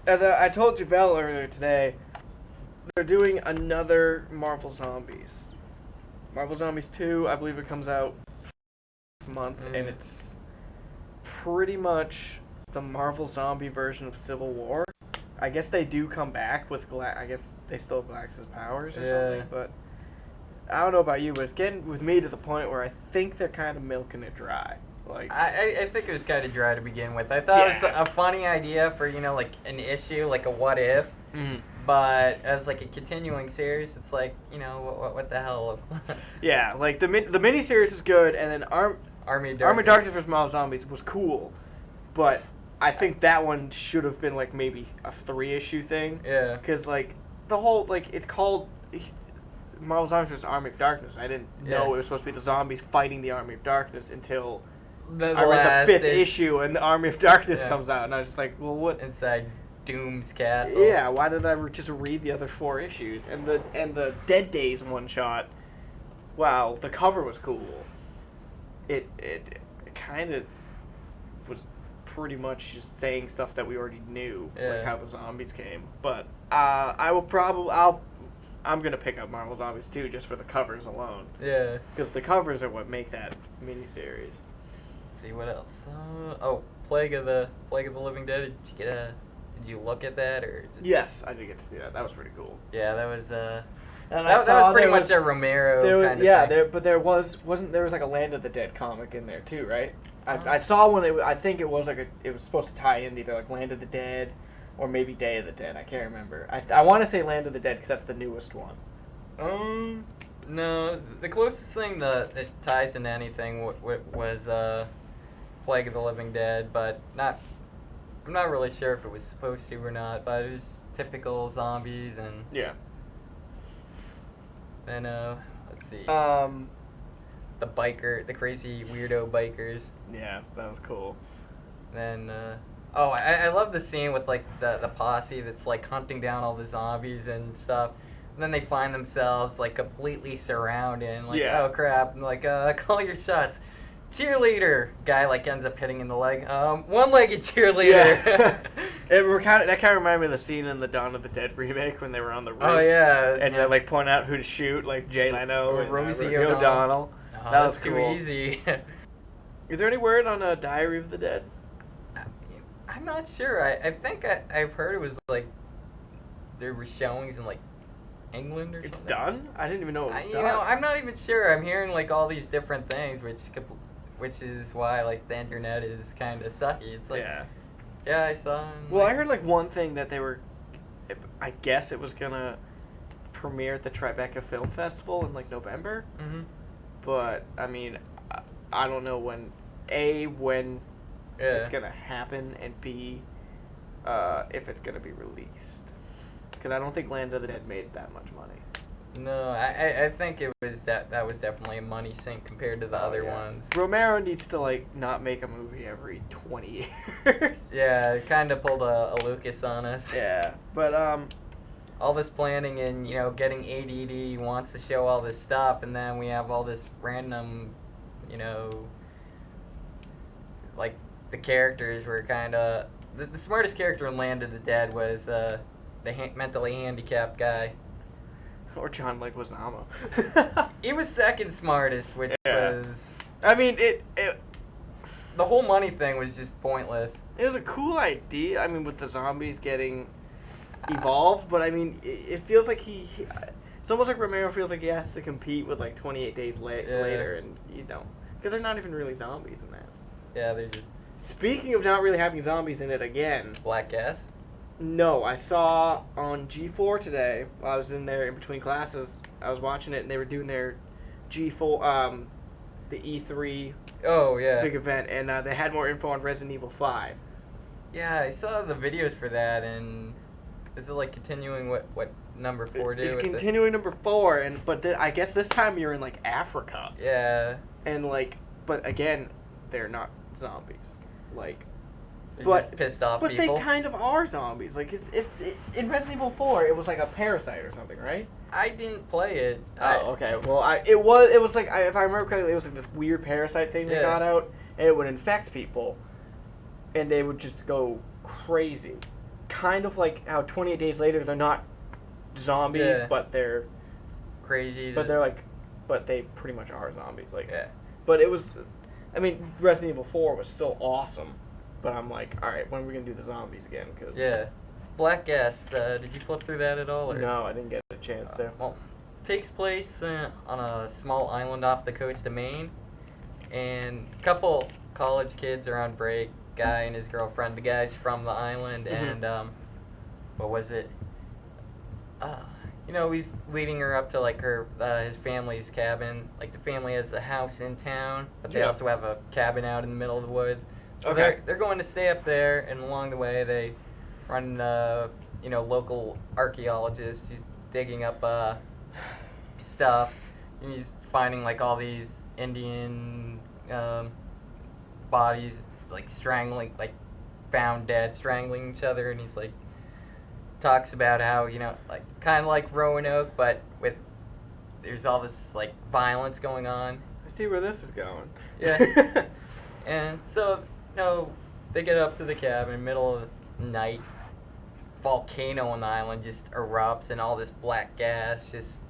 as I told Javel earlier today, they're doing another Marvel Zombies. Marvel Zombies 2, I believe it comes out this month, and it's pretty much the Marvel Zombie version of Civil War. I guess they do come back with I guess they still have Galactus' powers or something, but I don't know about you, but it's getting with me to the point where I think they're kind of milking it dry. Like I think it was kind of dry to begin with. I thought it was a funny idea for, like an issue, like a what if. Mm-hmm. But as like a continuing series, it's like, what the hell? Yeah, like the miniseries was good, and then Army of Darkness vs. Mob Zombies was cool, but I think that one should have been like maybe a 3-issue thing. Yeah. Because like the whole it's called Marvel Zombies vs. Army of Darkness. I didn't know it was supposed to be the zombies fighting the Army of Darkness until I read the 5th issue and the Army of Darkness comes out, and I was just like, well, what? Inside Doom's castle. Yeah, why did I just read the other 4 issues? And the Dead Days one shot, wow, the cover was cool. It kind of was pretty much just saying stuff that we already knew, like how the zombies came. But I'm gonna pick up Marvel Zombies 2 just for the covers alone. Yeah. Because the covers are what make that miniseries. Let's see what else. Plague of the Living Dead. Did you look at that or? Yes, I did get to see that. That was pretty cool. Yeah, that was. And that was pretty much a Romero kind of thing. But there was like a Land of the Dead comic in there too, right? I saw one. I think it was it was supposed to tie in either like Land of the Dead, or maybe Day of the Dead. I can't remember. I want to say Land of the Dead because that's the newest one. No, the closest thing that ties into anything was Plague of the Living Dead, but not. I'm not really sure if it was supposed to or not, but it was typical zombies and. Yeah. And let's see. The crazy weirdo bikers. Yeah, that was cool. Then, I love the scene with like the posse that's like hunting down all the zombies and stuff. And then they find themselves like completely surrounded and like, oh crap, and like, call your shots. Cheerleader guy like ends up hitting in the leg. One-legged cheerleader. Yeah. That kind of reminded me of the scene in the Dawn of the Dead remake when they were on the roof. Oh yeah. And they like point out who to shoot, like Jay Leno and Rosie O'Donnell. Oh, that was too cool. easy. Is there any word on Diary of the Dead? I'm not sure. I think I've heard it was like there were showings in like England or something. It's done? I didn't even know it was done. I'm not even sure. I'm hearing like all these different things, which is why like the internet is kind of sucky. It's like, yeah, I saw. Well, I heard like one thing that they were, I guess it was gonna premiere at the Tribeca Film Festival in like November. Mm-hmm. But I mean, I don't know when it's gonna happen, and B, if it's gonna be released. Because I don't think Land of the Dead made that much money. No, I think it was that was definitely a money sink compared to the other ones. Romero needs to like not make a movie every 20 years. Yeah, kind of pulled a Lucas on us. Yeah, but all this planning and getting ADD wants to show all this stuff, and then we have all this random, like the characters were kind of the smartest character in Land of the Dead was the mentally handicapped guy. Or John Leguizamo. He was second smartest, which was. I mean, the whole money thing was just pointless. It was a cool idea. I mean, with the zombies getting evolved, but I mean, it feels like it's almost like Romero feels like he has to compete with like 28 Days Later, and you don't, because they're not even really zombies in that. Yeah, they're just. Speaking of not really having zombies in it again. Black gas. No, I saw on G4 today, while I was in there in between classes, I was watching it, and they were doing their G4, the E3 big event, and they had more info on Resident Evil 5. Yeah, I saw the videos for that, and is it like continuing what number 4 did? It's continuing number 4, but I guess this time you're in like Africa. Yeah. And like, but again, they're not zombies. Like. They're just pissed off people. But they kind of are zombies. Like, if in Resident Evil 4, it was like a parasite or something, right? I didn't play it. Oh, okay. Well, it was like, if I remember correctly, it was like this weird parasite thing that got out, and it would infect people, and they would just go crazy. kind of like how 28 Days Later they're not zombies, Yeah. but they're Crazy. but they're like but they pretty much are zombies. Like, Yeah. but it was, I mean, Resident Evil 4 was still awesome, but I'm like, all right, when are we gonna do the zombies again? Cause Yeah. Black Gas. Did you flip through that at all? Or? no, I didn't get a chance to. Well, takes place on a small island off the coast of Maine, and a couple college kids are on break. Guy and his girlfriend. The guy's from the island, Mhm. and what was it? He's leading her up to like his family's cabin. Like the family has a house in town, but they Yeah. also have a cabin out in the middle of the woods. So Okay. they're going to stay up there, and along the way they run local archaeologist. He's digging up stuff, and he's finding like all these Indian bodies like strangling, like found dead, strangling each other, and he's like talks about how like kind of like Roanoke, but with there's all this like violence going on. I see where this is going. Yeah. And so they get up to the cabin, middle of the night. Volcano on the island just erupts, and all this black gas just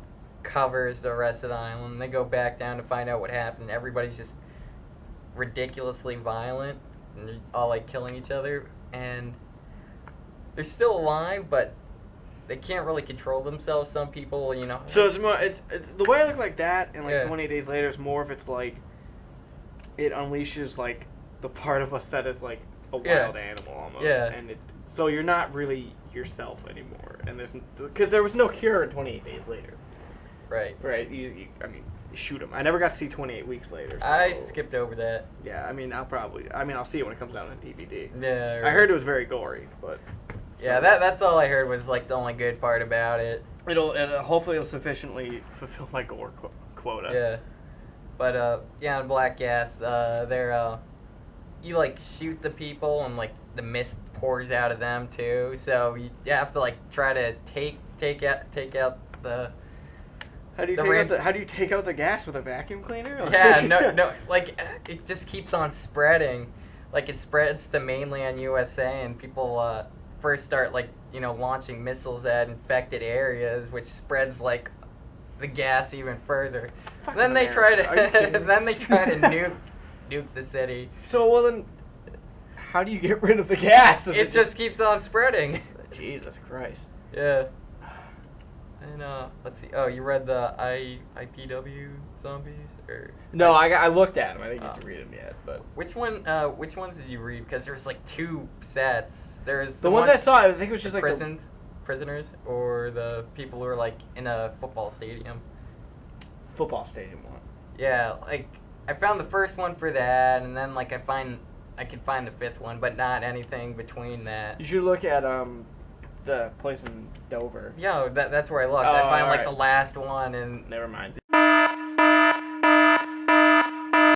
covers the rest of the island. They go back down to find out what happened. Everybody's just ridiculously violent, and they're all like killing each other, and they're still alive, but they can't really control themselves. Some people, So it's more, it's the way I look like that, and like Yeah. 28 Days Later is more if it's like, it unleashes like the part of us that is like a Yeah. wild animal almost, Yeah. and so you're not really yourself anymore, and because there was no cure in 28 Days Later, right. right? I mean, you shoot them. I never got to see 28 Weeks Later. So, I skipped over that. Yeah, I mean, I'll see it when it comes out on DVD. Yeah. I heard it was very gory, but Yeah, that's all I heard was like the only good part about it. hopefully it'll sufficiently fulfill my gore quota. Yeah. But on Black Gas, you like shoot the people and like the mist pours out of them too. So you have to like try to take out the How do you take out the gas with a vacuum cleaner? yeah no like it just keeps on spreading. Like it spreads to mainly on USA, and people first start like launching missiles at infected areas, which spreads like the gas even further. Fucking Then they try America. Are you kidding to me? then they try to nuke the city. So well then, how do you get rid of the gas? Does It just keeps on spreading. Jesus Christ. Yeah. And let's see. Oh, you read the IPW zombies or No, I looked at them. I didn't get Oh. to read them yet, but which ones did you read? Because there's like two sets. There's the ones I saw, I think it was just the like prisoners, or the people who are like in a football stadium. the football stadium one. Yeah, like I found the first one for that, and then like I could find the fifth one, but not anything between that. You should look at the place in Dover. Yeah, that's where I looked. Oh, I find like alright. the last one, and Never mind.